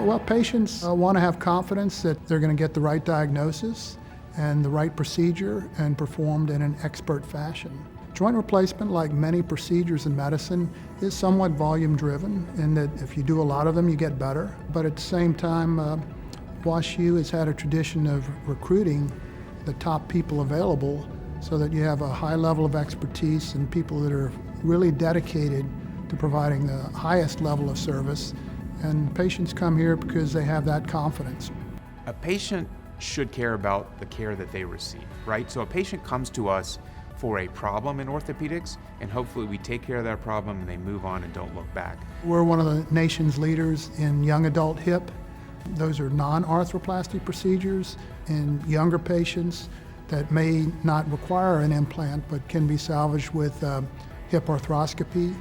Well, patients want to have confidence that they're going to get the right diagnosis and the right procedure and performed in an expert fashion. Joint replacement, like many procedures in medicine, is somewhat volume driven in that if you do a lot of them, you get better. But at the same time, WashU has had a tradition of recruiting the top people available so that you have a high level of expertise and people that are really dedicated to providing the highest level of service. And patients come here because they have that confidence. A patient should care about the care that they receive, right? So a patient comes to us for a problem in orthopedics, and hopefully we take care of that problem and they move on and don't look back. We're one of the nation's leaders in young adult hip. Those are non-arthroplasty procedures in younger patients that may not require an implant but can be salvaged with hip arthroscopy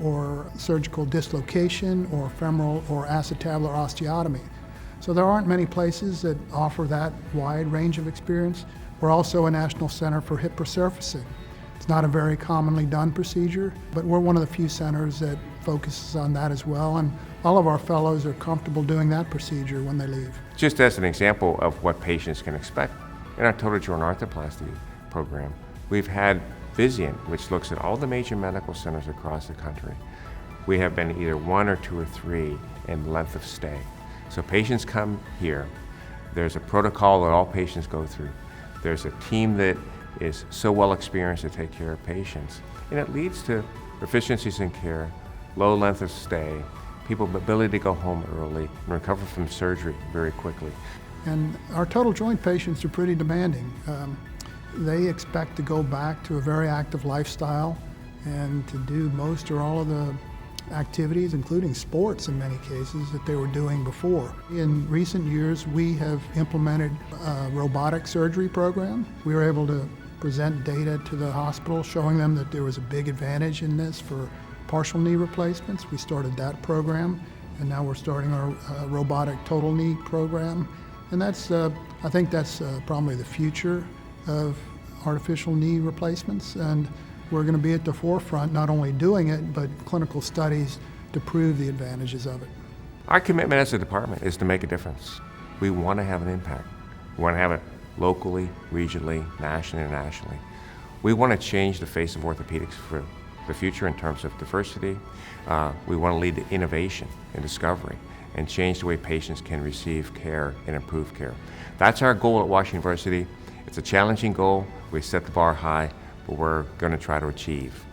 or surgical dislocation or femoral or acetabular osteotomy. So there aren't many places that offer that wide range of experience. We're also a National Center for Hip Resurfacing. It's not a very commonly done procedure, but we're one of the few centers that focuses on that as well, and all of our fellows are comfortable doing that procedure when they leave. Just as an example of what patients can expect, in our total joint arthroplasty program, we've had Vizient, which looks at all the major medical centers across the country. We have been either 1 or 2 or 3 in length of stay. So patients come here, there's a protocol that all patients go through. There's a team that is so well experienced to take care of patients. And it leads to efficiencies in care, low length of stay, people's ability to go home early and recover from surgery very quickly. And our total joint patients are pretty demanding. They expect to go back to a very active lifestyle and to do most or all of the activities, including sports in many cases, that they were doing before. In recent years, we have implemented a robotic surgery program. We were able to present data to the hospital showing them that there was a big advantage in this for partial knee replacements. We started that program, and now we're starting our robotic total knee program. And that's, I think that's probably the future of artificial knee replacements, and we're going to be at the forefront, not only doing it, but clinical studies to prove the advantages of it. Our commitment as a department is to make a difference. We want to have an impact. We want to have it locally, regionally, nationally, and internationally. We want to change the face of orthopedics for the future in terms of diversity. We want to lead to innovation and discovery and change the way patients can receive care and improve care. That's our goal at WashU University. It's a challenging goal. We set the bar high, but we're going to try to achieve.